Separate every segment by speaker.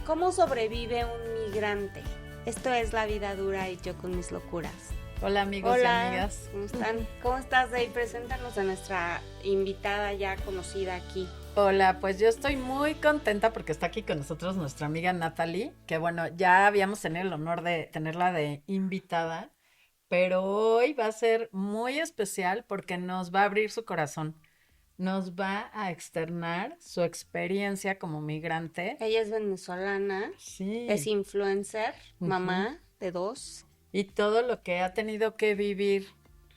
Speaker 1: ¿Cómo sobrevive un migrante? Esto es La Vida Dura y yo con mis locuras.
Speaker 2: Hola amigos y amigas.
Speaker 1: ¿Cómo están? ¿Cómo estás, Dey? Preséntanos a nuestra invitada ya conocida aquí.
Speaker 2: Hola, pues yo estoy muy contenta porque está aquí con nosotros nuestra amiga Natalie, que bueno, ya habíamos tenido el honor de tenerla de invitada, pero hoy va a ser muy especial porque nos va a abrir su corazón, nos va a externar su experiencia como migrante.
Speaker 1: Ella es venezolana,
Speaker 2: Sí.
Speaker 1: es influencer, mamá de 2.
Speaker 2: Y todo lo que ha tenido que vivir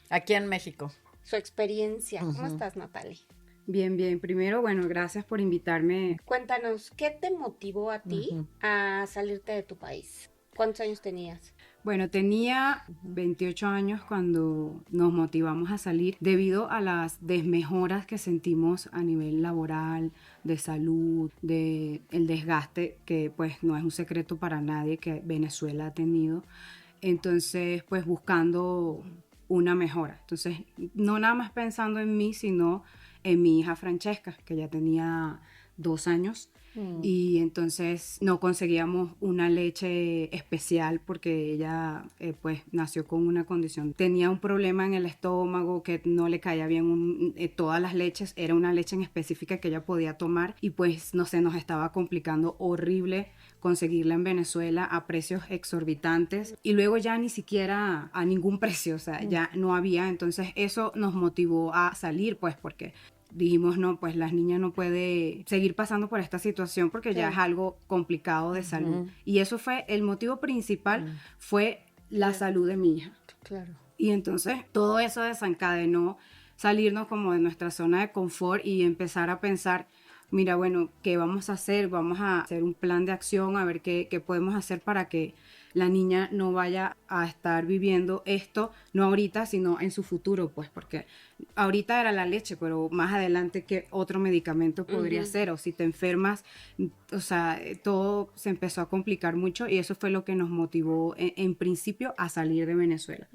Speaker 2: aquí en México.
Speaker 1: Su experiencia. ¿Cómo estás, Natalie?
Speaker 3: Bien, bien. Primero, bueno, gracias por invitarme.
Speaker 1: Cuéntanos, ¿qué te motivó a ti a salirte de tu país? ¿Cuántos años tenías?
Speaker 3: Bueno, tenía 28 años cuando nos motivamos a salir debido a las desmejoras que sentimos a nivel laboral, de salud, de el desgaste que pues no es un secreto para nadie que Venezuela ha tenido. Entonces, pues buscando una mejora. Entonces, no nada más pensando en mí, sino en mi hija Francesca, que ya tenía 2 años. Y entonces no conseguíamos una leche especial porque ella pues nació con una condición. Tenía un problema en el estómago que no le caía bien todas las leches. Era una leche en específica que ella podía tomar y pues no sé, nos estaba complicando horrible conseguirla en Venezuela a precios exorbitantes y luego ya ni siquiera a ningún precio, o sea, ya no había. Entonces eso nos motivó a salir pues porque dijimos, no, pues la niña no puede seguir pasando por esta situación porque ya es algo complicado de salud. Y eso fue el motivo principal, fue la salud de mi hija.
Speaker 1: Claro.
Speaker 3: Y entonces todo eso desencadenó salirnos como de nuestra zona de confort y empezar a pensar, mira, bueno, ¿qué vamos a hacer? Vamos a hacer un plan de acción, a ver qué podemos hacer para que la niña no vaya a estar viviendo esto, no ahorita, sino en su futuro, pues, porque ahorita era la leche, pero más adelante, ¿qué otro medicamento podría ser? O si te enfermas, o sea, todo se empezó a complicar mucho y eso fue lo que nos motivó en principio a salir de Venezuela.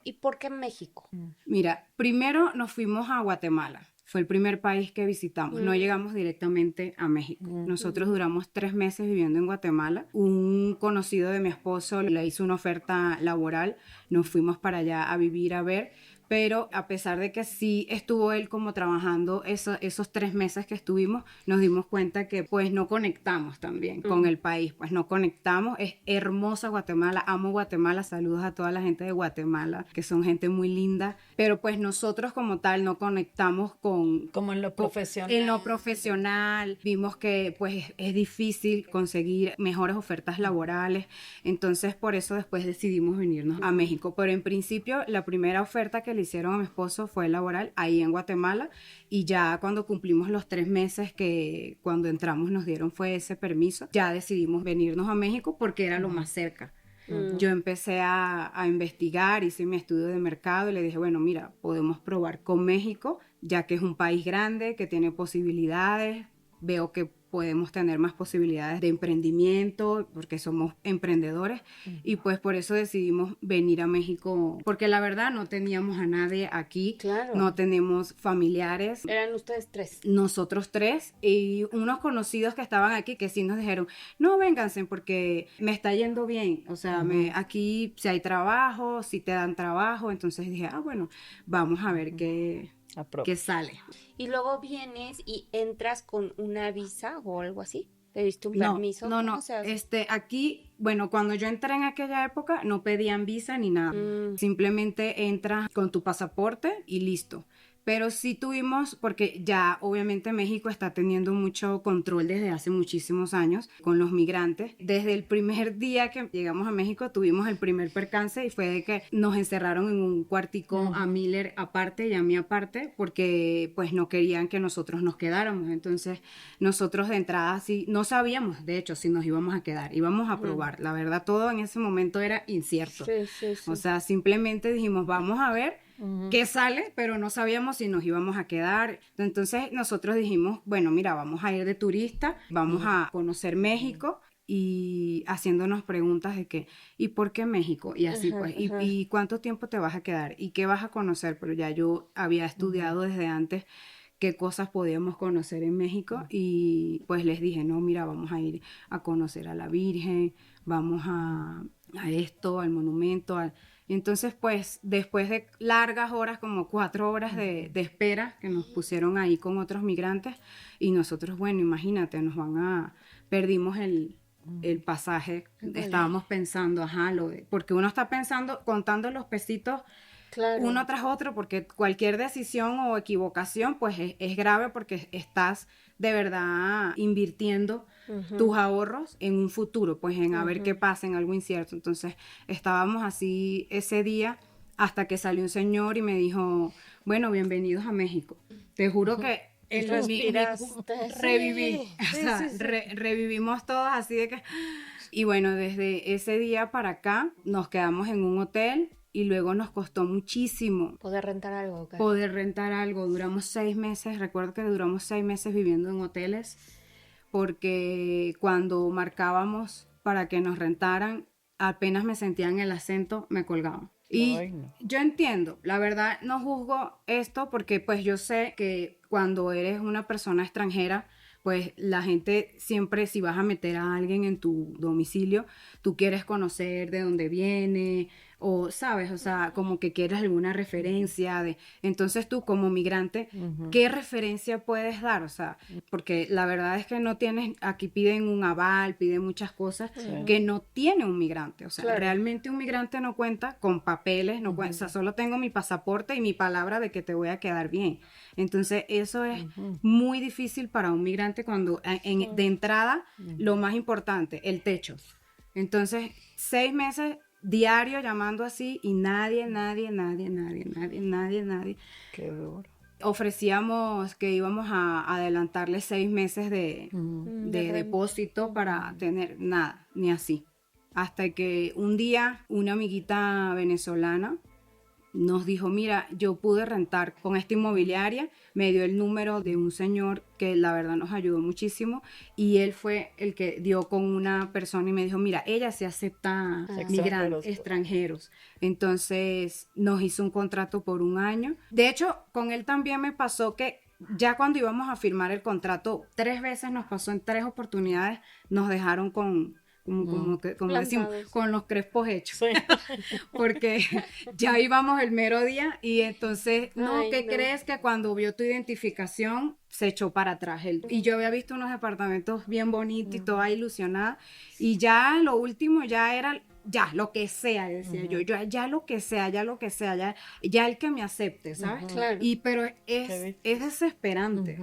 Speaker 1: ¿Y por qué México?
Speaker 3: Mira, primero nos fuimos a Guatemala. Fue el primer país que visitamos. No llegamos directamente a México. Nosotros duramos 3 meses viviendo en Guatemala. Un conocido de mi esposo le hizo una oferta laboral. Nos fuimos para allá a vivir, a ver. Pero a pesar de que sí estuvo él como trabajando esos 3 meses que estuvimos, nos dimos cuenta que pues no conectamos también con el país, pues no conectamos. Es hermosa Guatemala, amo Guatemala, saludos a toda la gente de Guatemala, que son gente muy linda, pero pues nosotros como tal no conectamos con...
Speaker 2: Como en lo profesional.
Speaker 3: En lo profesional, vimos que pues es difícil conseguir mejores ofertas laborales, entonces por eso después decidimos venirnos a México, pero en principio la primera oferta que le hicieron a mi esposo fue laboral ahí en Guatemala y ya cuando cumplimos los 3 meses que cuando entramos nos dieron fue ese permiso, ya decidimos venirnos a México porque era lo más cerca. Yo empecé a investigar, hice mi estudio de mercado y le dije, bueno, mira, podemos probar con México, ya que es un país grande, que tiene posibilidades, veo que podemos tener más posibilidades de emprendimiento porque somos emprendedores y pues por eso decidimos venir a México porque la verdad no teníamos a nadie aquí, no tenemos familiares.
Speaker 1: Eran ustedes 3.
Speaker 3: Nosotros 3 y unos conocidos que estaban aquí que sí nos dijeron, no, vénganse porque me está yendo bien, o sea, aquí si hay trabajo, si te dan trabajo, entonces dije, bueno, vamos a ver qué sale.
Speaker 1: Y luego vienes y entras con una visa o algo así. ¿Te diste un permiso?
Speaker 3: No. Aquí, bueno, cuando yo entré en aquella época no pedían visa ni nada. Simplemente entras con tu pasaporte y listo. Pero sí tuvimos, porque ya obviamente México está teniendo mucho control desde hace muchísimos años con los migrantes. Desde el primer día que llegamos a México tuvimos el primer percance y fue de que nos encerraron en un cuartico a Miller aparte y a mí aparte porque pues no querían que nosotros nos quedáramos. Entonces nosotros de entrada sí, no sabíamos de hecho si nos íbamos a quedar, íbamos a probar. La verdad todo en ese momento era incierto.
Speaker 1: Sí.
Speaker 3: O sea, simplemente dijimos vamos a ver qué sale, pero no sabíamos si nos íbamos a quedar. Entonces nosotros dijimos, bueno, mira, vamos a ir de turista, vamos a conocer México y haciéndonos preguntas de que, ¿y por qué México? Y así pues, ¿y cuánto tiempo te vas a quedar? ¿Y qué vas a conocer? Pero ya yo había estudiado desde antes qué cosas podíamos conocer en México y pues les dije, no, mira, vamos a ir a conocer a la Virgen, vamos a esto, al monumento, y entonces pues después de largas horas, como 4 horas de espera que nos pusieron ahí con otros migrantes y nosotros, bueno, imagínate, perdimos el pasaje, estábamos pensando, porque uno está pensando, contando los pesitos uno tras otro, porque cualquier decisión o equivocación pues es grave porque estás de verdad invirtiendo tus ahorros en un futuro, pues en a ver qué pasa, en algo incierto. Entonces estábamos así ese día hasta que salió un señor y me dijo, bueno, bienvenidos a México. Te juro que revivimos todos así de que... Y bueno, desde ese día para acá nos quedamos en un hotel y luego nos costó muchísimo
Speaker 1: poder rentar algo.
Speaker 3: Duramos 6 meses, recuerdo que duramos 6 meses viviendo en hoteles porque cuando marcábamos para que nos rentaran, apenas me sentían el acento, me colgaban. Y yo entiendo, la verdad no juzgo esto porque pues yo sé que cuando eres una persona extranjera, pues la gente siempre, si vas a meter a alguien en tu domicilio, tú quieres conocer de dónde viene, o sabes, o sea, como que quieres alguna referencia entonces tú como migrante, ¿qué referencia puedes dar? O sea, porque la verdad es que no tienes, aquí piden un aval, piden muchas cosas que no tiene un migrante, o sea, realmente un migrante no cuenta con papeles, no cuenta, o sea, solo tengo mi pasaporte y mi palabra de que te voy a quedar bien. Entonces eso es muy difícil para un migrante cuando de entrada, lo más importante, el techo. Entonces 6 meses diario llamando así y nadie.
Speaker 2: Qué duro.
Speaker 3: Ofrecíamos que íbamos a adelantarle 6 meses de depósito para tener nada, ni así. Hasta que un día una amiguita venezolana nos dijo, mira, yo pude rentar con esta inmobiliaria, me dio el número de un señor que la verdad nos ayudó muchísimo y él fue el que dio con una persona y me dijo, mira, ella se acepta migrantes, extranjeros. Entonces nos hizo un contrato por 1 año. De hecho, con él también me pasó que ya cuando íbamos a firmar el contrato, 3 veces nos pasó, en 3 oportunidades nos dejaron como decimos, con los crespos hechos. Porque ya íbamos el mero día y entonces, ¿qué crees? Que cuando vio tu identificación se echó para atrás. Y yo había visto unos departamentos bien bonitos y toda ilusionada y ya lo último ya era... Ya, lo que sea, decía yo, ya lo que sea, ya el que me acepte, ¿sabes?
Speaker 1: Claro.
Speaker 3: Pero es desesperante,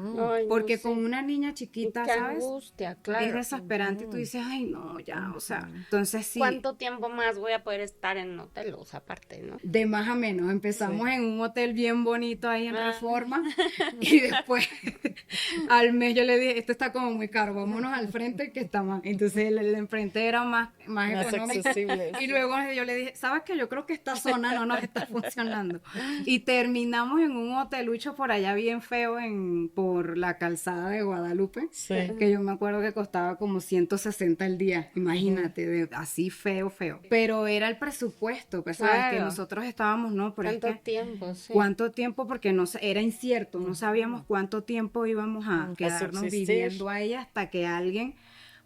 Speaker 3: porque con una niña chiquita, ¿sabes?
Speaker 1: Angustia, claro.
Speaker 3: Es desesperante y tú dices, ay, no, ya, o sea, entonces sí.
Speaker 1: ¿Cuánto tiempo más voy a poder estar en hoteles aparte, no?
Speaker 3: De más a menos, empezamos en un hotel bien bonito ahí en Reforma y después al mes yo le dije, esto está como muy caro, vámonos al frente que está más, entonces el enfrente era más económico. Accesible. Y luego yo le dije, ¿sabes qué? Yo creo que esta zona no nos está funcionando. Y terminamos en un hotelucho por allá bien feo por la calzada de Guadalupe, que yo me acuerdo que costaba como 160 el día, imagínate, así feo. Pero era el presupuesto, pues, ¿sabes? Que nosotros estábamos, ¿no? Pero
Speaker 1: ¿Cuánto tiempo? Sí.
Speaker 3: ¿Cuánto tiempo? Porque era incierto, no sabíamos cuánto tiempo íbamos a quedarnos viviendo ahí hasta que alguien...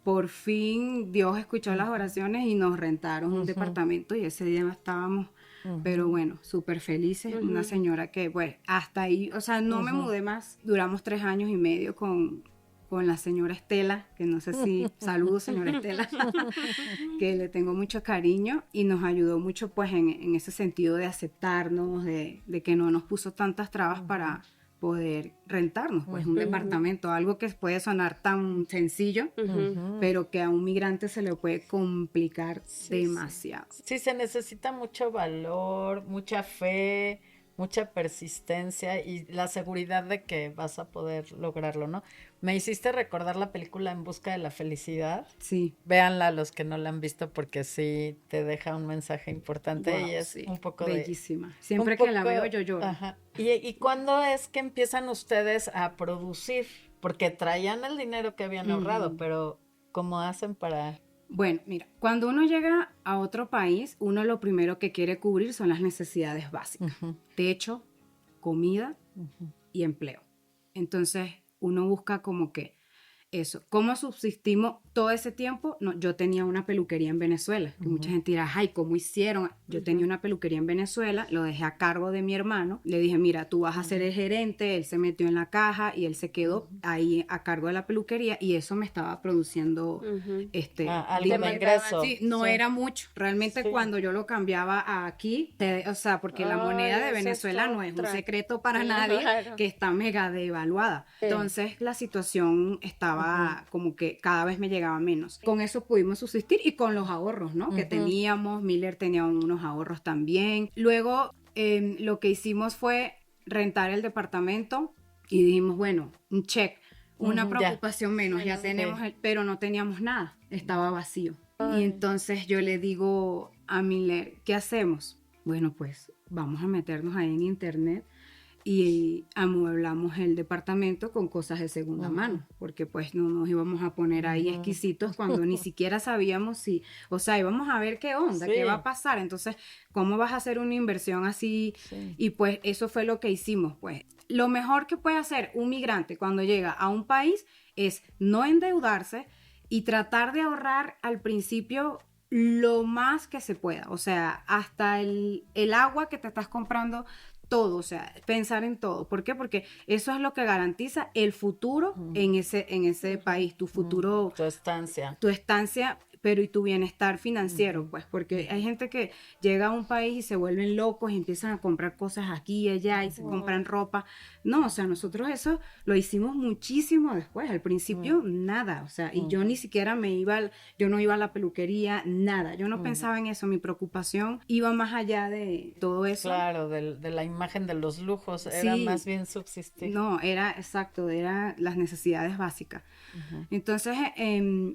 Speaker 3: Por fin Dios escuchó las oraciones y nos rentaron un departamento y ese día estábamos, pero bueno, súper felices. Una señora que pues hasta ahí, o sea, no me mudé más. Duramos 3 años y medio con la señora Estela, que no sé si, saludos señora Estela, que le tengo mucho cariño y nos ayudó mucho pues en ese sentido de aceptarnos, de que no nos puso tantas trabas para poder rentarnos pues un departamento, algo que puede sonar tan sencillo, pero que a un migrante se le puede complicar demasiado.
Speaker 2: Sí, se necesita mucho valor, mucha fe, mucha persistencia y la seguridad de que vas a poder lograrlo, ¿no? Me hiciste recordar la película En busca de la felicidad.
Speaker 3: Sí.
Speaker 2: Véanla los que no la han visto porque sí te deja un mensaje importante.
Speaker 3: Wow,
Speaker 2: y es un poco
Speaker 3: bellísima. Siempre que la veo yo lloro.
Speaker 2: Ajá. ¿Y cuándo es que empiezan ustedes a producir? Porque traían el dinero que habían ahorrado, pero ¿cómo hacen para...?
Speaker 3: Bueno, mira, cuando uno llega a otro país, uno lo primero que quiere cubrir son las necesidades básicas. Techo, comida y empleo. Entonces uno busca como que eso. ¿Cómo subsistimos todo ese tiempo? No, yo tenía una peluquería en Venezuela. Que mucha gente dirá, ay, ¿cómo hicieron? Yo tenía una peluquería en Venezuela, lo dejé a cargo de mi hermano. Le dije, mira, tú vas a ser el gerente. Él se metió en la caja y él se quedó ahí a cargo de la peluquería y eso me estaba produciendo
Speaker 2: algo de ingreso.
Speaker 3: Sí, no era mucho. Realmente cuando yo lo cambiaba aquí, o sea, porque la moneda de Venezuela no es un secreto para nadie, que está mega devaluada. Entonces la situación estaba como que cada vez me llegaba menos. Con eso pudimos subsistir y con los ahorros, ¿no? Que teníamos, Miller tenía unos ahorros también. Luego lo que hicimos fue rentar el departamento y dijimos, bueno, un check, una preocupación menos, ya tenemos, pero no teníamos nada, estaba vacío. Y entonces yo le digo a Miller, ¿qué hacemos? Bueno, pues vamos a meternos ahí en internet y amueblamos el departamento con cosas de segunda mano, porque pues no nos íbamos a poner ahí exquisitos cuando ni siquiera sabíamos si, o sea, íbamos a ver qué onda, qué va a pasar. Entonces, ¿cómo vas a hacer una inversión así? Y pues eso fue lo que hicimos. Pues lo mejor que puede hacer un migrante cuando llega a un país es no endeudarse y tratar de ahorrar al principio lo más que se pueda, o sea, hasta el agua que te estás comprando, todo, o sea, pensar en todo. ¿Por qué? Porque eso es lo que garantiza el futuro en ese país, tu futuro,
Speaker 2: tu estancia,
Speaker 3: pero y tu bienestar financiero, pues, porque hay gente que llega a un país y se vuelven locos y empiezan a comprar cosas aquí y allá y se compran ropa. No, o sea, nosotros eso lo hicimos muchísimo después, al principio nada, o sea, y yo ni siquiera yo no iba a la peluquería, nada, yo no pensaba en eso, mi preocupación iba más allá de todo eso.
Speaker 2: Claro, de la imagen de los lujos, era más bien subsistir.
Speaker 3: No, era las necesidades básicas. Entonces,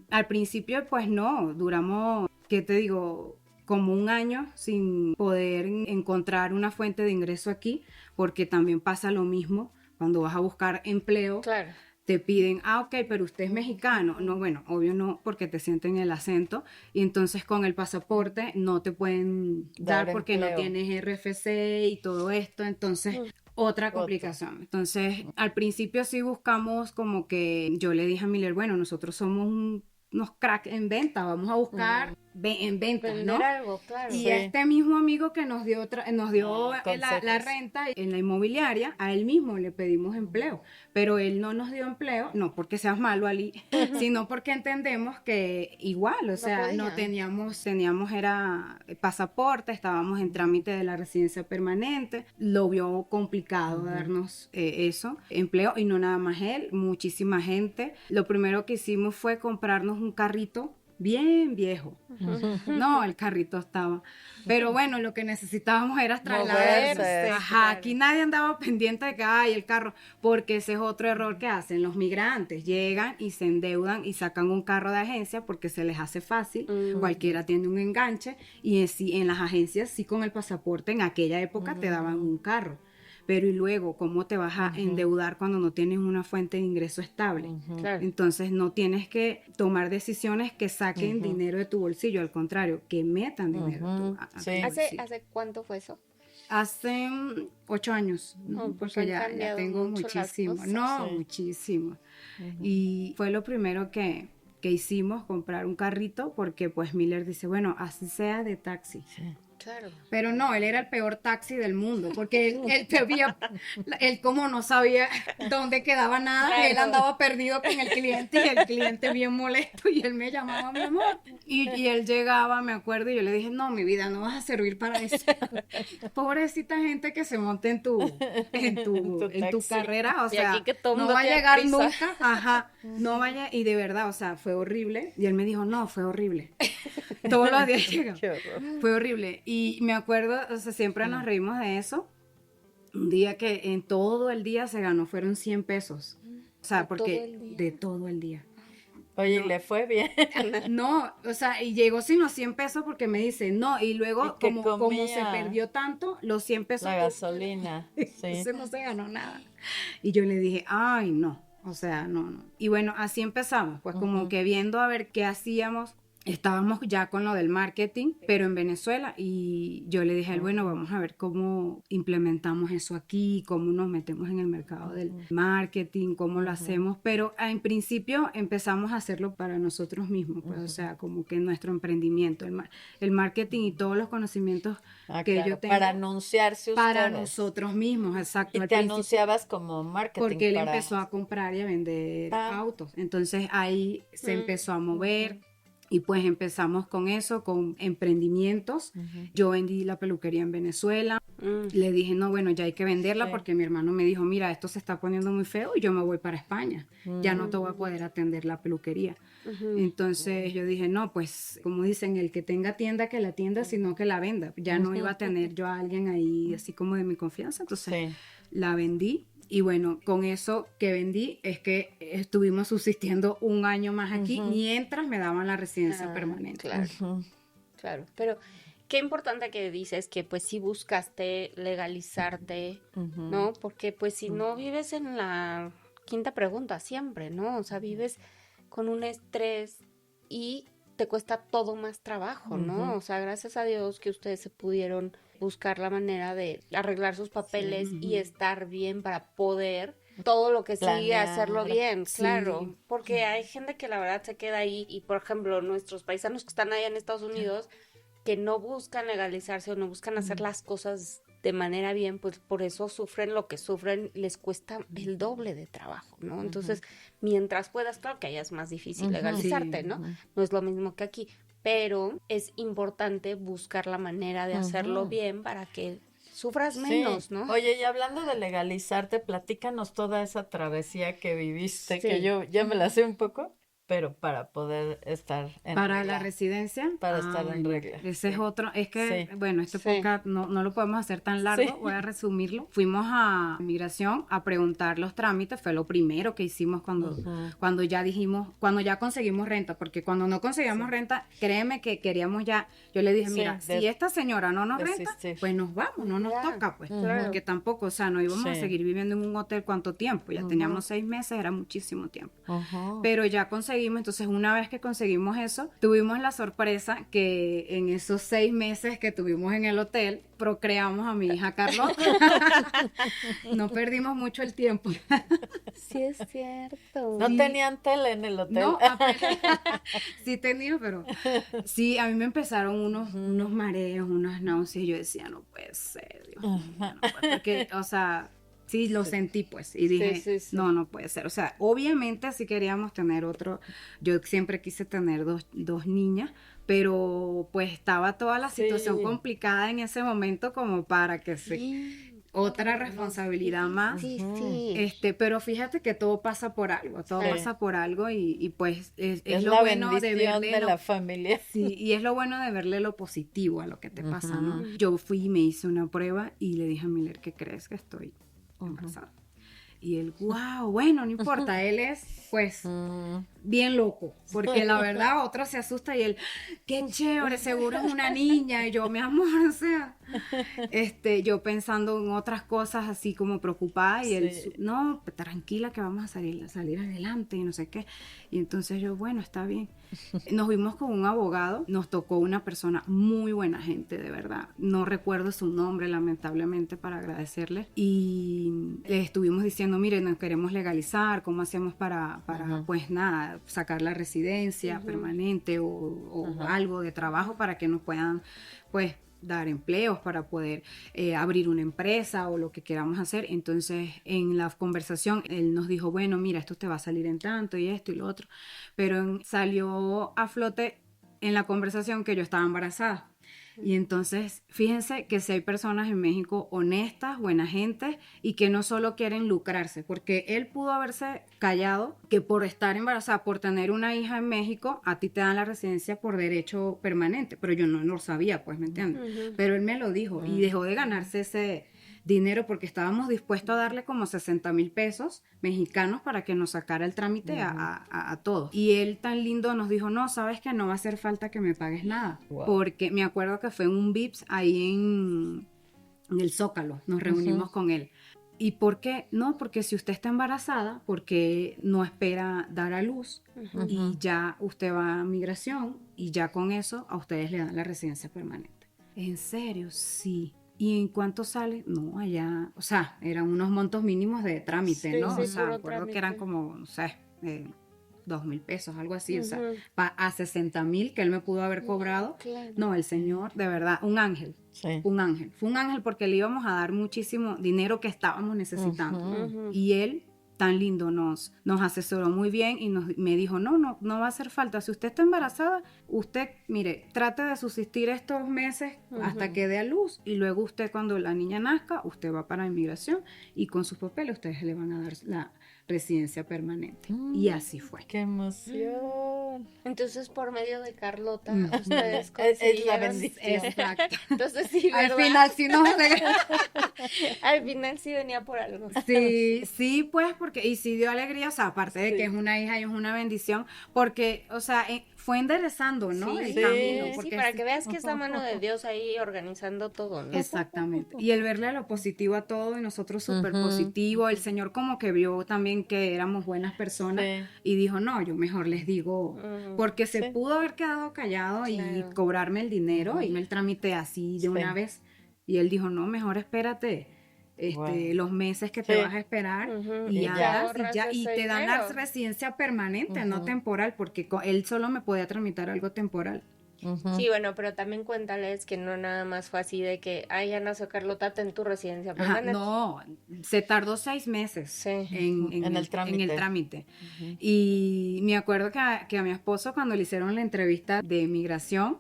Speaker 3: al principio, pues no, duramos, ¿qué te digo? Como un año sin poder encontrar una fuente de ingreso aquí, porque también pasa lo mismo cuando vas a buscar empleo.
Speaker 1: Claro.
Speaker 3: Te piden, ok, pero usted es mexicano. No, bueno, obvio no, porque te sienten el acento. Y entonces con el pasaporte no te pueden dar porque empleo. No tienes RFC y todo esto. Entonces, otra complicación. Entonces, al principio sí buscamos como que yo le dije a Miller, bueno, nosotros somos unos cracks en venta, vamos a buscar en ventas, ¿no?
Speaker 1: Algo, claro.
Speaker 3: Y este mismo amigo que nos dio la renta en la inmobiliaria, a él mismo le pedimos empleo, pero él no nos dio empleo, no porque seas malo, Ali, sino porque entendemos que igual, o sea, no teníamos era pasaporte, estábamos en trámite de la residencia permanente, lo vio complicado darnos eso, empleo, y no nada más él, muchísima gente. Lo primero que hicimos fue comprarnos un carrito bien viejo. No, el carrito estaba. Pero bueno, lo que necesitábamos era trasladarse. Aquí nadie andaba pendiente de que hay el carro, porque ese es otro error que hacen los migrantes. Llegan y se endeudan y sacan un carro de agencia porque se les hace fácil. Cualquiera tiene un enganche y en las agencias sí, con el pasaporte en aquella época te daban un carro. Pero y luego, ¿cómo te vas a endeudar cuando no tienes una fuente de ingreso estable? Claro. Entonces, no tienes que tomar decisiones que saquen dinero de tu bolsillo, al contrario, que metan dinero a tu bolsillo.
Speaker 1: ¿Hace cuánto fue eso?
Speaker 3: Hace 8 años, porque ya tengo muchísimo. Muchísimo. Y fue lo primero que hicimos, comprar un carrito, porque pues Miller dice, bueno, así sea de taxi.
Speaker 1: Claro.
Speaker 3: Pero no, él era el peor taxi del mundo, porque él como no sabía dónde quedaba nada, claro. Él andaba perdido con el cliente y el cliente bien molesto y él me llamaba mi amor. Y él llegaba, me acuerdo, y yo le dije, no, mi vida, no vas a servir para eso. Pobrecita gente que se monte en tu carrera, o sea, no va a llegar prisa. Nunca, no vaya, y de verdad, o sea, fue horrible. Y él me dijo, no, fue horrible. Todos los días llegaba. Fue horrible. Y me acuerdo, o sea, siempre nos reímos de eso. Un día que en todo el día se ganó, fueron 100 pesos. O sea, porque de todo el día.
Speaker 2: Oye, ¿le fue bien?
Speaker 3: No, o sea, y llegó sin los 100 pesos porque me dice, no, y luego como se perdió tanto, los 100 pesos.
Speaker 2: La gasolina, sí.
Speaker 3: Entonces no se ganó nada. Y yo le dije, ay, no, o sea, no. Y bueno, así empezamos, pues como que viendo a ver qué hacíamos. estábamos ya con lo del marketing, pero en Venezuela, y yo le dije a él, bueno, vamos a ver cómo implementamos eso aquí, cómo nos metemos en el mercado del marketing, cómo lo hacemos, pero en principio empezamos a hacerlo para nosotros mismos, pues, o sea, como que nuestro emprendimiento, el marketing y todos los conocimientos que yo tengo.
Speaker 2: Para anunciarse ustedes.
Speaker 3: Para nosotros mismos, exacto.
Speaker 2: Y te anunciabas como marketing.
Speaker 3: Porque él empezó a comprar y a vender autos, entonces ahí se empezó a mover. Y pues empezamos con eso, con emprendimientos. Yo vendí la peluquería en Venezuela. Le dije, no, bueno, ya hay que venderla porque mi hermano me dijo, mira, esto se está poniendo muy feo y yo me voy para España. Ya no te voy a poder atender la peluquería. Entonces yo dije, no, pues como dicen, el que tenga tienda que la atienda, sino que la venda. Ya no iba a tener yo a alguien ahí así como de mi confianza. Entonces la vendí. Y bueno, con eso que vendí es que estuvimos subsistiendo un año más aquí mientras me daban la residencia permanente.
Speaker 1: Claro, claro. Pero qué importante que dices que pues sí buscaste legalizarte, ¿no? Porque pues si no vives en la quinta pregunta siempre, ¿no? O sea, vives con un estrés y te cuesta todo más trabajo, ¿no? O sea, gracias a Dios que ustedes se pudieron buscar la manera de arreglar sus papeles y estar bien para poder todo lo que sigue hacerlo bien, claro, porque hay gente que la verdad se queda ahí y por ejemplo nuestros paisanos que están allá en Estados Unidos que no buscan legalizarse o no buscan hacer las cosas de manera bien, pues por eso sufren lo que sufren, les cuesta el doble de trabajo, ¿no? Entonces, mientras puedas, claro que allá es más difícil legalizarte, ¿no? No es lo mismo que aquí, pero es importante buscar la manera de hacerlo bien para que sufras menos, ¿no?
Speaker 2: Oye, y hablando de legalizarte, platícanos toda esa travesía que viviste, que yo ya me la sé un poco, pero para poder estar en
Speaker 3: para
Speaker 2: regla.
Speaker 3: la residencia.
Speaker 2: Para estar en regla.
Speaker 3: Ese es otro, es que, bueno, este podcast no lo podemos hacer tan largo, voy a resumirlo. Fuimos a migración a preguntar los trámites, fue lo primero que hicimos cuando ya dijimos, cuando ya conseguimos renta, porque cuando no conseguíamos renta, créeme que queríamos ya, yo le dije, mira, si esta señora no nos renta, pues nos vamos, no nos toca, pues, porque tampoco, o sea, no íbamos a seguir viviendo en un hotel cuánto tiempo, ya teníamos 6 meses, era muchísimo tiempo, pero ya conseguimos, entonces una vez que conseguimos eso, tuvimos la sorpresa que en esos 6 meses que tuvimos en el hotel, procreamos a mi hija Carlota. No perdimos mucho el tiempo.
Speaker 1: Sí, es cierto.
Speaker 2: ¿No tenían tele en el hotel?
Speaker 3: No, sí tenía, pero sí, a mí me empezaron unos mareos, unas náuseas, y yo decía, no puede ser, Dios mío, no puede, porque, o sea, sí, lo sentí, pues, y dije, no puede ser. O sea, obviamente sí queríamos tener otro, yo siempre quise tener dos niñas, pero pues estaba toda la situación complicada en ese momento como para que otra responsabilidad más. Pero fíjate que todo pasa por algo, pasa por algo y pues es lo bueno de verle
Speaker 2: de la familia.
Speaker 3: Sí, y es lo bueno de verle lo positivo a lo que te pasa, ¿no? Yo fui y me hice una prueba y le dije a Miller, ¿qué crees que estoy embarazada? Y él, wow, bueno, no importa, él es, pues, bien loco, porque la verdad, otro se asusta y él, qué chévere, seguro es una niña, y yo, mi amor, o sea, yo pensando en otras cosas así como preocupada, y él, no, tranquila que vamos a salir adelante, y no sé qué, y entonces yo, bueno, está bien. Nos vimos con un abogado, nos tocó una persona muy buena gente, de verdad, no recuerdo su nombre, lamentablemente, para agradecerle, y le estuvimos diciendo, mire, nos queremos legalizar, ¿cómo hacemos para pues nada, sacar la residencia permanente o algo de trabajo para que nos puedan, pues, dar empleos, para poder abrir una empresa o lo que queramos hacer? Entonces, en la conversación, él nos dijo, bueno, mira, esto te va a salir en tanto y esto y lo otro, pero salió a flote en la conversación que yo estaba embarazada. Y entonces, fíjense que si hay personas en México honestas, buena gente, y que no solo quieren lucrarse, porque él pudo haberse callado que por estar embarazada, por tener una hija en México, a ti te dan la residencia por derecho permanente, pero yo no lo sabía, pues, ¿me entiendes? Pero él me lo dijo y dejó de ganarse ese dinero porque estábamos dispuestos a darle como 60,000 pesos mexicanos para que nos sacara el trámite a todos. Y él tan lindo nos dijo, no, sabes que no va a hacer falta que me pagues nada. Porque me acuerdo que fue en un Vips ahí en el Zócalo, nos reunimos con él. ¿Y por qué? No, porque si usted está embarazada, porque no espera dar a luz y ya usted va a migración y ya con eso a ustedes le dan la residencia permanente. ¿En serio? Sí. ¿Y en cuánto sale? No, allá, o sea, eran unos montos mínimos de trámite,
Speaker 1: Sí,
Speaker 3: ¿no?
Speaker 1: sí,
Speaker 3: O sea,
Speaker 1: puro
Speaker 3: recuerdo que eran
Speaker 1: trámite.
Speaker 3: como, no sé, 2,000 pesos, algo así, o sea, a 60,000 que él me pudo haber cobrado.
Speaker 1: Claro.
Speaker 3: No, el señor, de verdad, un ángel.
Speaker 2: Sí.
Speaker 3: Un ángel. Fue un ángel porque le íbamos a dar muchísimo dinero que estábamos necesitando. Y él, tan lindo, nos asesoró muy bien y me dijo, no va a hacer falta. Si usted está embarazada, usted, mire, trate de subsistir estos meses hasta que dé a luz y luego usted cuando la niña nazca, usted va para inmigración y con sus papeles ustedes le van a dar la residencia permanente. Y así fue.
Speaker 2: ¡Qué emoción!
Speaker 1: Entonces, por medio de Carlota, ustedes
Speaker 2: Es la
Speaker 1: consiguieron...
Speaker 2: bendición.
Speaker 3: Exacto.
Speaker 1: Entonces, sí,
Speaker 3: Al
Speaker 1: ¿verdad?
Speaker 3: final sí nos
Speaker 1: Al final sí venía por algo.
Speaker 3: Sí, pues, porque, y sí dio alegría, o sea, aparte de que es una hija y es una bendición, porque, o sea, fue enderezando, ¿no? El
Speaker 2: Sí,
Speaker 3: camino.
Speaker 1: Sí,
Speaker 3: Porque
Speaker 1: para que veas que es la mano de Dios ahí organizando todo, ¿no?
Speaker 3: Exactamente. Y el verle lo positivo a todo y nosotros súper positivo, el Señor como que vio también que éramos buenas personas y dijo, no, yo mejor les digo, porque se pudo haber quedado callado y cobrarme el dinero y me el trámite así de una vez. Y él dijo, no, mejor espérate los meses que te vas a esperar y ya y te dan la residencia permanente, no temporal, porque él solo me podía tramitar algo temporal.
Speaker 1: Sí, bueno, pero también cuéntales que no nada más fue así de que, ay, ya nació Carlota, ten tu residencia permanente.
Speaker 3: No, se tardó 6 meses en el trámite. Y me acuerdo que a mi esposo cuando le hicieron la entrevista de migración,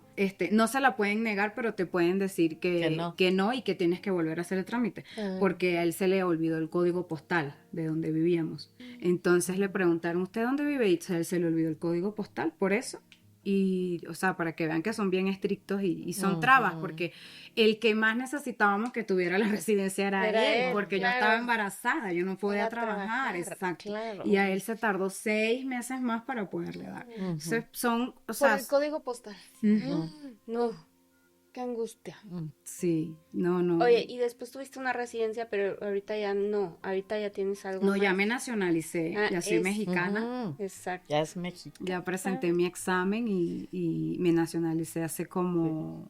Speaker 3: no se la pueden negar, pero te pueden decir que no y que tienes que volver a hacer el trámite, porque a él se le olvidó el código postal de donde vivíamos. Entonces le preguntaron, ¿usted dónde vive? Y a él se le olvidó el código postal, por eso. Y, o sea, para que vean que son bien estrictos y son trabas, porque el que más necesitábamos que tuviera la residencia era él, porque yo estaba embarazada, yo no podía trabajar, exacto. Claro. Y a él se tardó 6 meses más para poderle dar. Entonces, son, o sea...
Speaker 1: Por el código postal. No, qué angustia.
Speaker 3: Sí, no.
Speaker 1: Oye, y después tuviste una residencia, pero ahorita ya no, ahorita ya tienes algo más.
Speaker 3: Ya me nacionalicé, ya soy mexicana.
Speaker 1: Exacto.
Speaker 2: Ya es México.
Speaker 3: Ya presenté mi examen y me nacionalicé hace como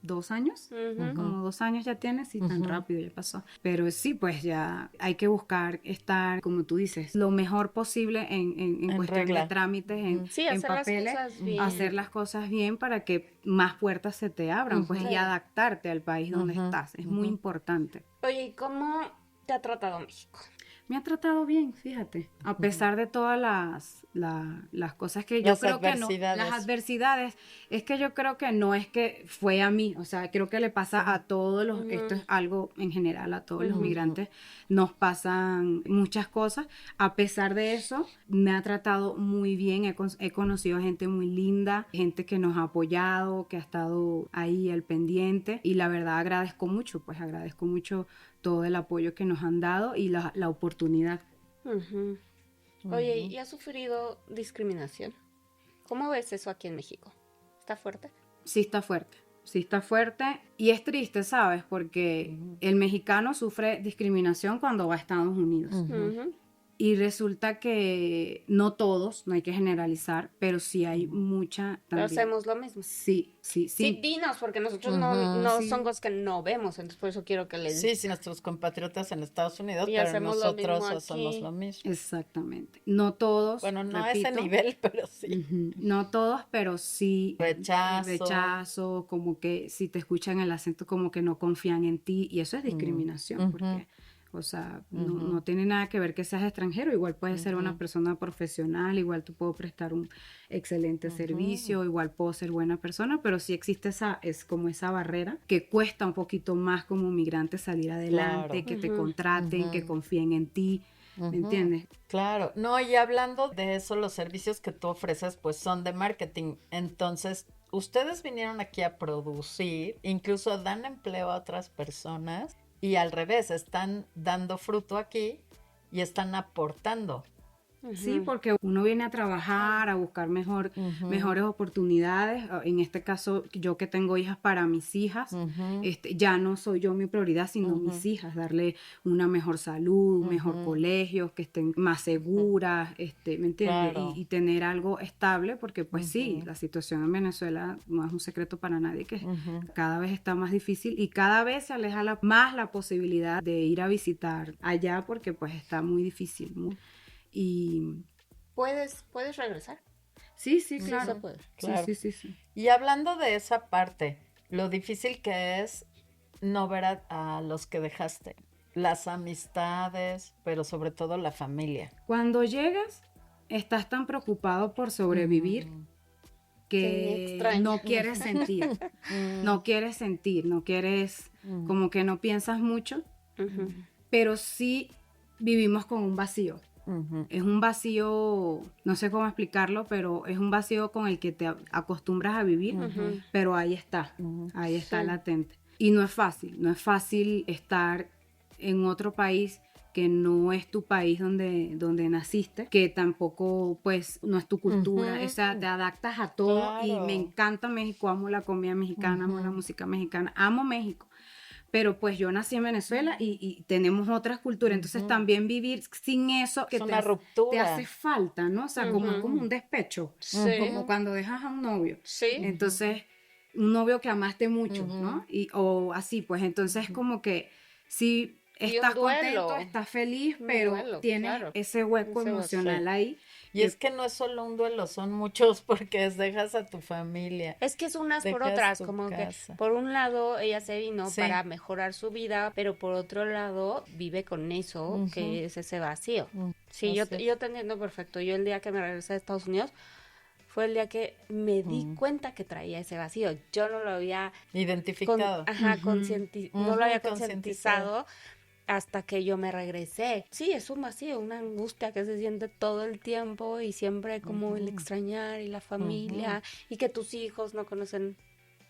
Speaker 3: 2 años, como 2 años ya tienes y tan rápido ya pasó. Pero sí, pues ya hay que buscar estar, como tú dices, lo mejor posible en cuestión de trámites, en papeles, hacer las cosas bien para que más puertas se te abran, pues y adaptarte al país donde estás, es muy importante.
Speaker 1: Oye, ¿y cómo te ha tratado México?
Speaker 3: Me ha tratado bien, fíjate, a pesar de todas las cosas que yo creo que no, las adversidades, es que yo creo que no es que fue a mí, o sea, creo que le pasa a todos los, esto es algo en general, a todos los migrantes, nos pasan muchas cosas, a pesar de eso, me ha tratado muy bien, he conocido gente muy linda, gente que nos ha apoyado, que ha estado ahí al pendiente, y la verdad agradezco mucho todo el apoyo que nos han dado y la oportunidad.
Speaker 1: Oye, ¿y has sufrido discriminación? ¿Cómo ves eso aquí en México? ¿Está fuerte?
Speaker 3: Sí está fuerte y es triste, ¿sabes? Porque el mexicano sufre discriminación cuando va a Estados Unidos. Y resulta que no todos, no hay que generalizar, pero sí hay mucha también.
Speaker 1: Pero hacemos lo mismo.
Speaker 3: Sí.
Speaker 1: Sí, dinos, porque nosotros no son cosas que no vemos, entonces por eso quiero que les...
Speaker 2: Sí, nuestros compatriotas en Estados Unidos, pero nosotros hacemos lo mismo.
Speaker 3: Exactamente. No todos,
Speaker 2: bueno, no a ese nivel, pero sí.
Speaker 3: No todos, pero sí.
Speaker 2: Rechazo,
Speaker 3: como que si te escuchan el acento, como que no confían en ti, y eso es discriminación, porque... O sea, no tiene nada que ver que seas extranjero, igual puedes ser una persona profesional, igual tú puedo prestar un excelente servicio, igual puedo ser buena persona, pero sí existe como esa barrera que cuesta un poquito más como migrante salir adelante, que te contraten, que confíen en ti, ¿me entiendes?
Speaker 2: Claro, no, y hablando de eso, los servicios que tú ofreces pues son de marketing, entonces... Ustedes vinieron aquí a producir, incluso dan empleo a otras personas y al revés, están dando fruto aquí y están aportando
Speaker 3: Sí, porque uno viene a trabajar, a buscar mejores oportunidades. En este caso, yo que tengo hijas, para mis hijas, ya no soy yo mi prioridad, sino mis hijas, darle una mejor salud, un mejor colegio, que estén más seguras, ¿me entiendes?
Speaker 2: Claro.
Speaker 3: Y tener algo estable, porque pues sí, la situación en Venezuela no es un secreto para nadie, que cada vez está más difícil y cada vez se aleja más la posibilidad de ir a visitar allá, porque pues está muy difícil, y
Speaker 1: ¿Puedes regresar?
Speaker 3: sí,
Speaker 1: Sí,
Speaker 3: claro.
Speaker 1: se puede.
Speaker 2: Claro.
Speaker 3: Sí.
Speaker 2: Y hablando de esa parte, lo difícil que es no ver a los que dejaste, las amistades, pero sobre todo la familia.
Speaker 3: Cuando llegas, estás tan preocupado por sobrevivir que no quieres sentir, no quieres, como que no piensas mucho, pero sí vivimos con un vacío. Es un vacío, no sé cómo explicarlo, pero es un vacío con el que te acostumbras a vivir, pero ahí está latente. Y no es fácil estar en otro país que no es tu país donde naciste, que tampoco pues no es tu cultura, o sea, te adaptas a todo. Y me encanta México, amo la comida mexicana, amo la música mexicana, amo México. Pero pues yo nací en Venezuela y tenemos otras culturas, entonces también vivir sin eso que
Speaker 2: es una ruptura.
Speaker 3: te hace falta, ¿no? O sea, como un despecho, como cuando dejas a un novio.
Speaker 1: Sí.
Speaker 3: Entonces, un novio que amaste mucho, ¿no? O así, pues entonces como que sí estás contento, estás feliz, pero tienes ese hueco emocional ahí.
Speaker 2: Y es que no es solo un duelo, son muchos, porque dejas a tu familia.
Speaker 1: Es que es unas por otras, como casa. Que por un lado ella se vino para mejorar su vida, pero por otro lado vive con eso, que es ese vacío. Sí, yo te entiendo perfecto. Yo el día que me regresé a Estados Unidos fue el día que me di cuenta que traía ese vacío. Yo no lo había
Speaker 2: identificado.
Speaker 1: No lo había concientizado hasta que yo me regresé. Sí, es un vacío, una angustia que se siente todo el tiempo y siempre como el extrañar y la familia y que tus hijos no conocen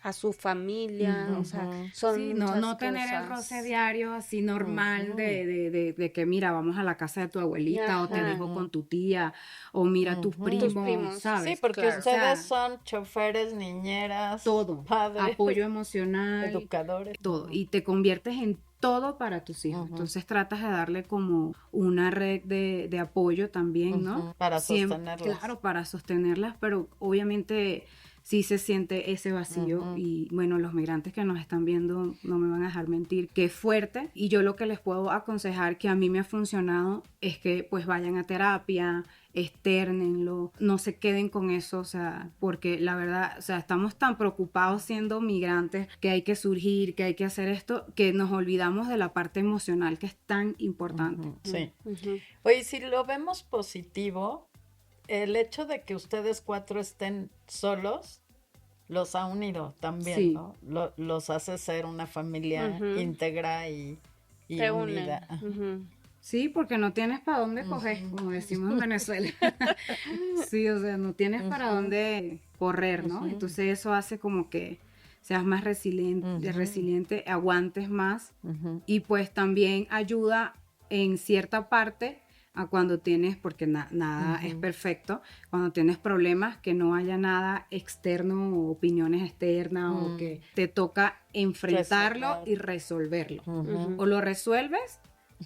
Speaker 1: a su familia, o sea, son
Speaker 3: no tener el roce diario así normal de que mira, vamos a la casa de tu abuelita o te dejo con tu tía o mira tus primos, ¿sabes?
Speaker 2: Sí, porque ustedes son choferes, niñeras,
Speaker 3: todo,
Speaker 2: padres,
Speaker 3: apoyo emocional,
Speaker 2: educadores,
Speaker 3: todo, y te conviertes en todo para tus hijos. Entonces tratas de darle como una red de apoyo también, ¿no?
Speaker 2: Para sostenerlas.
Speaker 3: Claro, para sostenerlas, pero obviamente sí se siente ese vacío y bueno, los migrantes que nos están viendo no me van a dejar mentir, que es fuerte, y yo lo que les puedo aconsejar que a mí me ha funcionado es que pues vayan a terapia, externenlo, no se queden con eso, o sea, porque la verdad, o sea, estamos tan preocupados siendo migrantes que hay que surgir, que hay que hacer esto, que nos olvidamos de la parte emocional que es tan importante.
Speaker 2: Sí. Oye, si lo vemos positivo, el hecho de que ustedes 4 estén solos los ha unido también, ¿no? Los hace ser una familia íntegra y unida.
Speaker 3: Sí, porque no tienes para dónde coger, como decimos en Venezuela. Sí, o sea, no tienes para dónde correr, ¿no? Entonces eso hace como que seas más resiliente, aguantes más, y pues también ayuda en cierta parte a cuando tienes, porque nada es perfecto, cuando tienes problemas, que no haya nada externo o opiniones externas o que te toca enfrentarlo y resolverlo. O lo resuelves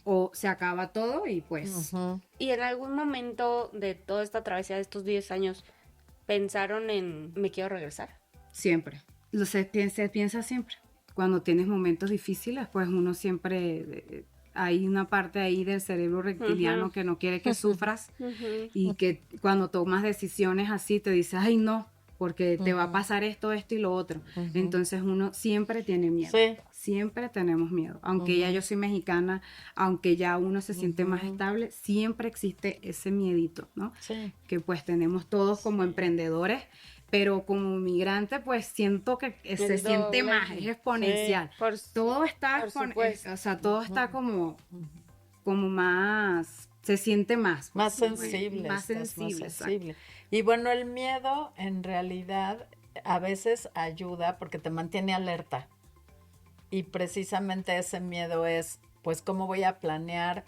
Speaker 3: o se acaba todo y pues...
Speaker 1: ¿Y en algún momento de toda esta travesía de estos 10 años pensaron en me quiero regresar?
Speaker 3: Siempre. Se piensa siempre. Cuando tienes momentos difíciles, pues uno siempre... hay una parte ahí del cerebro reptiliano que no quiere que sufras y que cuando tomas decisiones así te dice, ay no, porque te va a pasar esto y lo otro. Entonces uno siempre tiene miedo.
Speaker 2: Sí.
Speaker 3: Siempre tenemos miedo. Aunque ya yo soy mexicana, aunque ya uno se siente más estable, siempre existe ese miedito, ¿no?
Speaker 2: Sí.
Speaker 3: Que pues tenemos todos como emprendedores, pero como migrante pues siento que se siente más, es exponencial. Todo está todo está como más, se siente más
Speaker 2: sensible,
Speaker 3: más sensible.
Speaker 2: Y bueno, el miedo en realidad a veces ayuda porque te mantiene alerta, y precisamente ese miedo es pues cómo voy a planear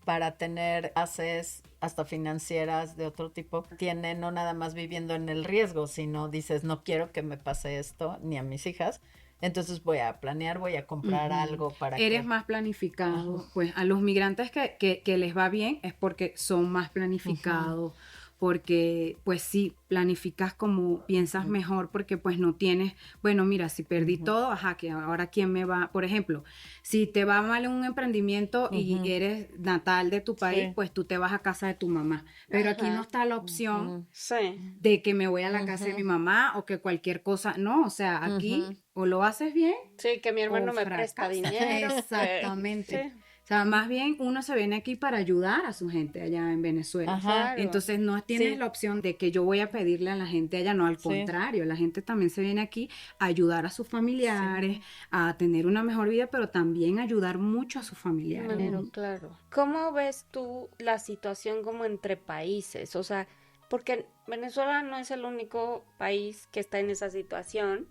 Speaker 2: para tener bases hasta financieras de otro tipo, tiene no nada más viviendo en el riesgo, sino dices, no quiero que me pase esto ni a mis hijas, entonces voy a planear, voy a comprar algo para
Speaker 3: Eres más planificado. Pues a los migrantes que les va bien es porque son más planificados, porque pues sí, planificas como piensas mejor, porque pues no tienes, bueno, mira, si perdí todo, ajá, que ahora quién me va, por ejemplo, si te va mal en un emprendimiento y eres natal de tu país, pues tú te vas a casa de tu mamá, pero aquí no está la opción de que me voy a la casa de mi mamá o que cualquier cosa, no, o sea, aquí o lo haces bien,
Speaker 1: sí, que mi hermano me
Speaker 3: fracasa.
Speaker 1: presta dinero.
Speaker 3: Exactamente.
Speaker 1: Sí.
Speaker 3: O sea, más bien uno se viene aquí para ayudar a su gente allá en Venezuela.
Speaker 1: Claro.
Speaker 3: Entonces no tienes la opción de que yo voy a pedirle a la gente allá, no, al contrario, la gente también se viene aquí a ayudar a sus familiares, a tener una mejor vida, pero también ayudar mucho a sus familiares.
Speaker 1: Claro. ¿Cómo ves tú la situación como entre países? O sea, porque Venezuela no es el único país que está en esa situación,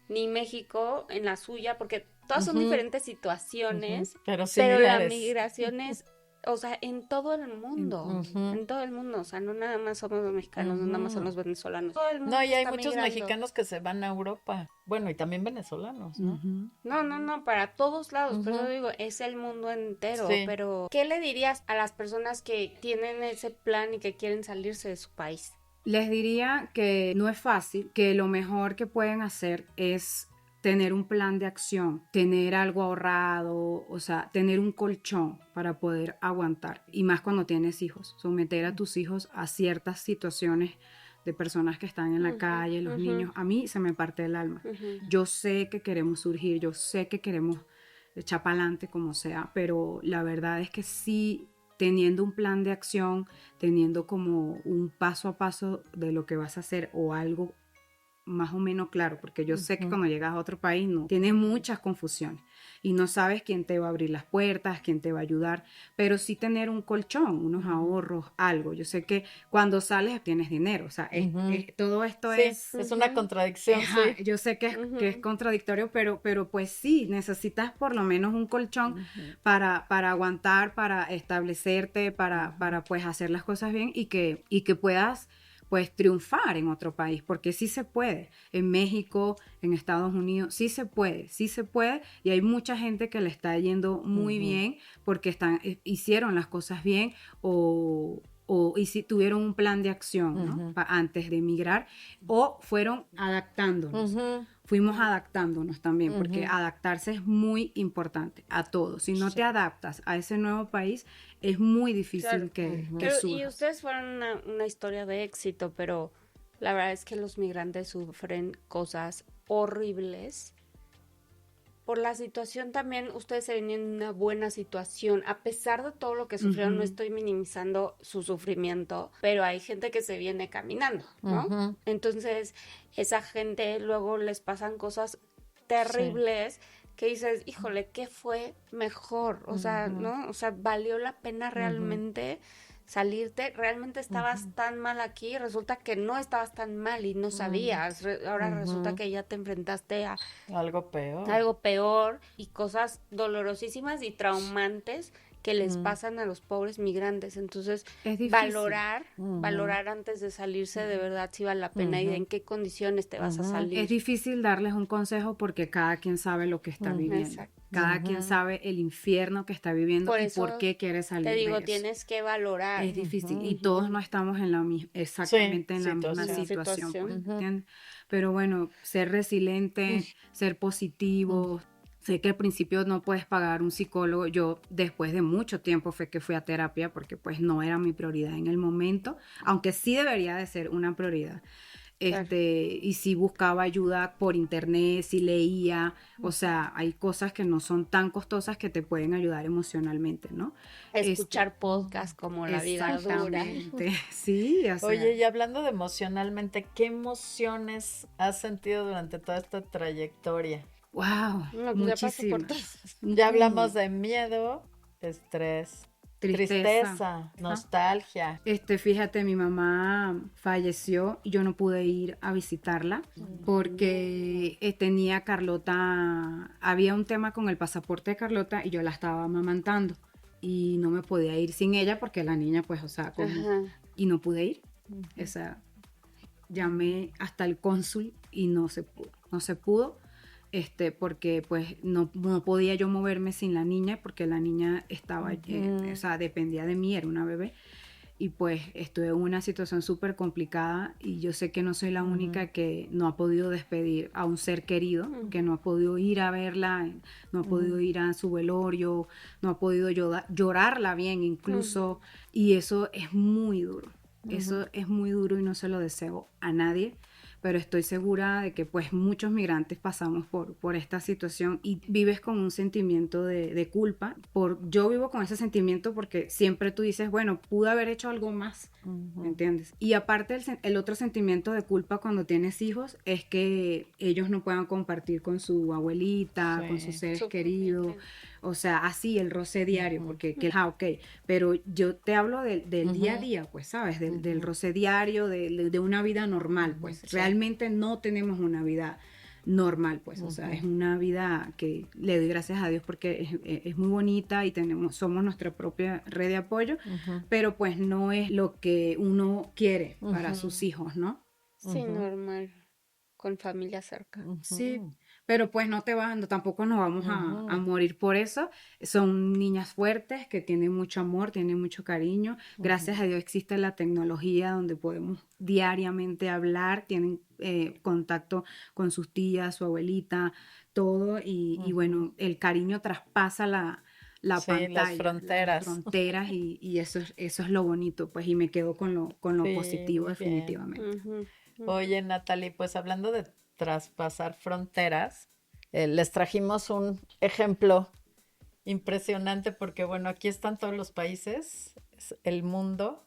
Speaker 1: ni México en la suya, porque todas son diferentes situaciones,
Speaker 2: pero
Speaker 1: la migración es, o sea, en todo el mundo, o sea, no nada más somos los mexicanos, no nada más son los venezolanos. Todo el mundo
Speaker 2: no, y hay
Speaker 1: está
Speaker 2: muchos
Speaker 1: migrando.
Speaker 2: mexicanos que se van a Europa, bueno, y también venezolanos, ¿no?
Speaker 1: No, para todos lados, pero digo, es el mundo entero, pero ¿qué le dirías a las personas que tienen ese plan y que quieren salirse de su país?
Speaker 3: Les diría que no es fácil, que lo mejor que pueden hacer es tener un plan de acción, tener algo ahorrado, o sea, tener un colchón para poder aguantar. Y más cuando tienes hijos, someter a tus hijos a ciertas situaciones de personas que están en la calle, los niños. A mí se me parte el alma. Yo sé que queremos surgir, yo sé que queremos echar para adelante como sea, pero la verdad es que sí, teniendo un plan de acción, teniendo como un paso a paso de lo que vas a hacer o algo más o menos claro, porque yo sé que cuando llegas a otro país no tienes muchas confusiones y no sabes quién te va a abrir las puertas, quién te va a ayudar, pero sí tener un colchón, unos ahorros, algo. Yo sé que cuando sales tienes dinero, o sea, todo esto es
Speaker 2: una contradicción.
Speaker 3: Yo sé que es contradictorio, pero pues sí, necesitas por lo menos un colchón para aguantar, para establecerte, para pues hacer las cosas bien y que puedas pues triunfar en otro país, porque sí se puede, en México, en Estados Unidos, sí se puede, y hay mucha gente que le está yendo muy bien porque hicieron las cosas bien y si tuvieron un plan de acción, ¿no? Antes de emigrar, o fueron adaptándonos. Fuimos adaptándonos también, porque adaptarse es muy importante a todo. Si no te adaptas a ese nuevo país, es muy difícil que surja.
Speaker 1: Y ustedes fueron una historia de éxito, pero la verdad es que los migrantes sufren cosas horribles. Por la situación también, ustedes se ven en una buena situación. A pesar de todo lo que sufrieron, no estoy minimizando su sufrimiento, pero hay gente que se viene caminando, ¿no? Entonces, esa gente luego les pasan cosas terribles que dices, híjole, ¿qué fue mejor? O sea, ¿no? O sea, ¿valió la pena realmente salirte? ¿Realmente estabas tan mal aquí? Resulta que no estabas tan mal y no sabías. Ahora resulta que ya te enfrentaste a
Speaker 2: algo
Speaker 1: peor y cosas dolorosísimas y traumantes que les pasan a los pobres migrantes. Entonces, valorar antes de salirse de verdad si vale la pena y de en qué condiciones te vas a salir.
Speaker 3: Es difícil darles un consejo porque cada quien sabe lo que está viviendo. Exacto. Cada quien sabe el infierno que está viviendo y por qué quiere salir.
Speaker 1: Te digo,
Speaker 3: de eso.
Speaker 1: Tienes que valorar.
Speaker 3: Es difícil y todos no estamos en la exactamente en la misma situación. Pues, ¿entiendes? Pero bueno, ser resiliente, ser positivo. Sé que al principio no puedes pagar un psicólogo. Yo después de mucho tiempo fue que fui a terapia porque pues no era mi prioridad en el momento, aunque sí debería de ser una prioridad. Y sí buscaba ayuda por internet, sí leía, o sea, hay cosas que no son tan costosas que te pueden ayudar emocionalmente, ¿no?
Speaker 1: Escuchar podcasts como La Vida Dura.
Speaker 3: Sí, o sea.
Speaker 2: Oye, y hablando de emocionalmente, ¿qué emociones has sentido durante toda esta trayectoria?
Speaker 3: Wow, muchísimas.
Speaker 2: Ya hablamos de miedo, estrés, tristeza, nostalgia.
Speaker 3: Fíjate, mi mamá falleció y yo no pude ir a visitarla porque tenía Carlota, había un tema con el pasaporte de Carlota y yo la estaba amamantando. y no me podía ir sin ella porque la niña pues, o sea, y no pude ir. O sea, llamé hasta el cónsul y no se pudo, porque pues no podía yo moverme sin la niña porque la niña estaba, o sea, dependía de mí, era una bebé. Y pues estuve en una situación súper complicada y yo sé que no soy la única que no ha podido despedir a un ser querido, que no ha podido ir a verla, no ha podido ir a su velorio, no ha podido llorarla bien incluso, y eso es muy duro, eso es muy duro y no se lo deseo a nadie. Pero estoy segura de que pues muchos migrantes pasamos por esta situación y vives con un sentimiento de culpa. Yo vivo con ese sentimiento porque siempre tú dices, bueno, pude haber hecho algo más, ¿me entiendes? Y aparte el otro sentimiento de culpa cuando tienes hijos es que ellos no puedan compartir con su abuelita, con sus seres queridos. O sea, así el roce diario, porque ok, pero yo te hablo del día a día, pues, ¿sabes? Del roce diario, de una vida normal, pues. Realmente no tenemos una vida normal, pues, o sea, es una vida que le doy gracias a Dios porque es muy bonita y somos nuestra propia red de apoyo, pero pues no es lo que uno quiere para sus hijos, ¿no?
Speaker 1: Sí, normal, con familia cerca.
Speaker 3: Sí, pero pues tampoco nos vamos a morir por eso. Son niñas fuertes que tienen mucho amor, tienen mucho cariño. Gracias a Dios existe la tecnología donde podemos diariamente hablar, tienen contacto con sus tías, su abuelita, todo. Y bueno, el cariño traspasa la pantalla, las fronteras y eso es lo bonito, pues, y me quedo con lo positivo definitivamente.
Speaker 2: Oye, Natalie, pues hablando de traspasar fronteras, les trajimos un ejemplo impresionante porque, bueno, aquí están todos los países, el mundo,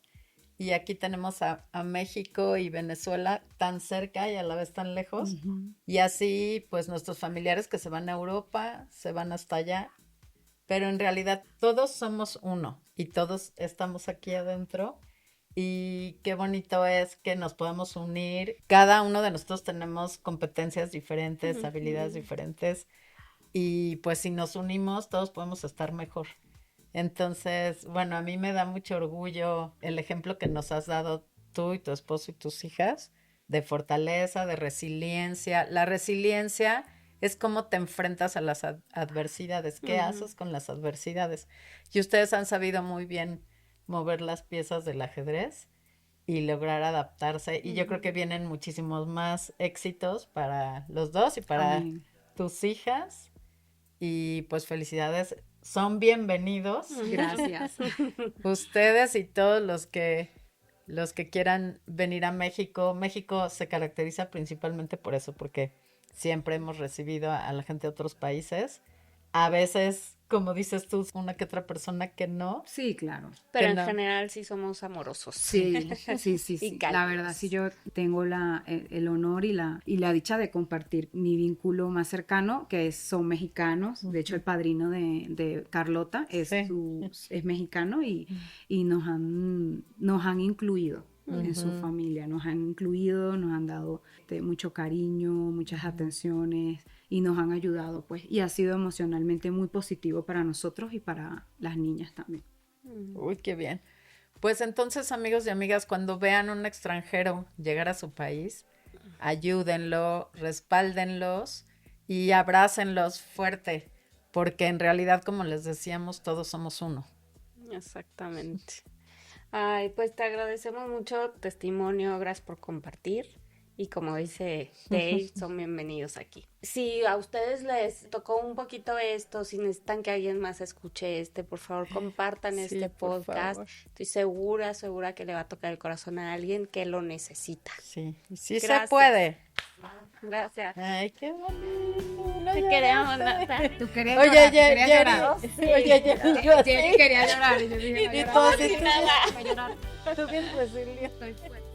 Speaker 2: y aquí tenemos a México y Venezuela tan cerca y a la vez tan lejos, y así, pues, nuestros familiares que se van a Europa, se van hasta allá, pero en realidad todos somos uno y todos estamos aquí adentro. Y qué bonito es que nos podemos unir. Cada uno de nosotros tenemos competencias diferentes, habilidades diferentes. Y pues si nos unimos, todos podemos estar mejor. Entonces, bueno, a mí me da mucho orgullo el ejemplo que nos has dado tú y tu esposo y tus hijas de fortaleza, de resiliencia. La resiliencia es cómo te enfrentas a las adversidades. ¿Qué haces con las adversidades? Y ustedes han sabido muy bien mover las piezas del ajedrez y lograr adaptarse. Y yo creo que vienen muchísimos más éxitos para los dos y para tus hijas. Y pues felicidades. Son bienvenidos.
Speaker 3: Gracias.
Speaker 2: Ustedes y todos los que quieran venir a México. México se caracteriza principalmente por eso, porque siempre hemos recibido a la gente de otros países. A veces, como dices tú, una que otra persona que no.
Speaker 3: Sí, claro.
Speaker 1: Pero en general sí somos amorosos.
Speaker 3: Sí. La verdad, sí, yo tengo el honor y la dicha de compartir mi vínculo más cercano, son mexicanos. De hecho, el padrino de Carlota es mexicano y nos han incluido en su familia. Nos han incluido, nos han dado mucho cariño, muchas atenciones y nos han ayudado, pues, y ha sido emocionalmente muy positivo para nosotros y para las niñas también.
Speaker 2: Uy, qué bien. Pues entonces, amigos y amigas, cuando vean un extranjero llegar a su país, ayúdenlo, respáldenlos y abrácenlos fuerte, porque en realidad, como les decíamos, todos somos uno.
Speaker 1: Exactamente. Ay, pues te agradecemos mucho tu testimonio, gracias por compartir. Y como dice Dave, son bienvenidos aquí. Si a ustedes les tocó un poquito esto, si necesitan que alguien más escuche por favor, compartan este podcast. Estoy segura que le va a tocar el corazón a alguien que lo necesita.
Speaker 2: Sí, sí se puede.
Speaker 1: Gracias.
Speaker 2: Ay, qué bonito.
Speaker 1: Te queremos, Nata.
Speaker 3: Tú querías llorar.
Speaker 2: Oye,
Speaker 3: Jerry quería llorar. Y yo dije,
Speaker 2: Tú bien resilient.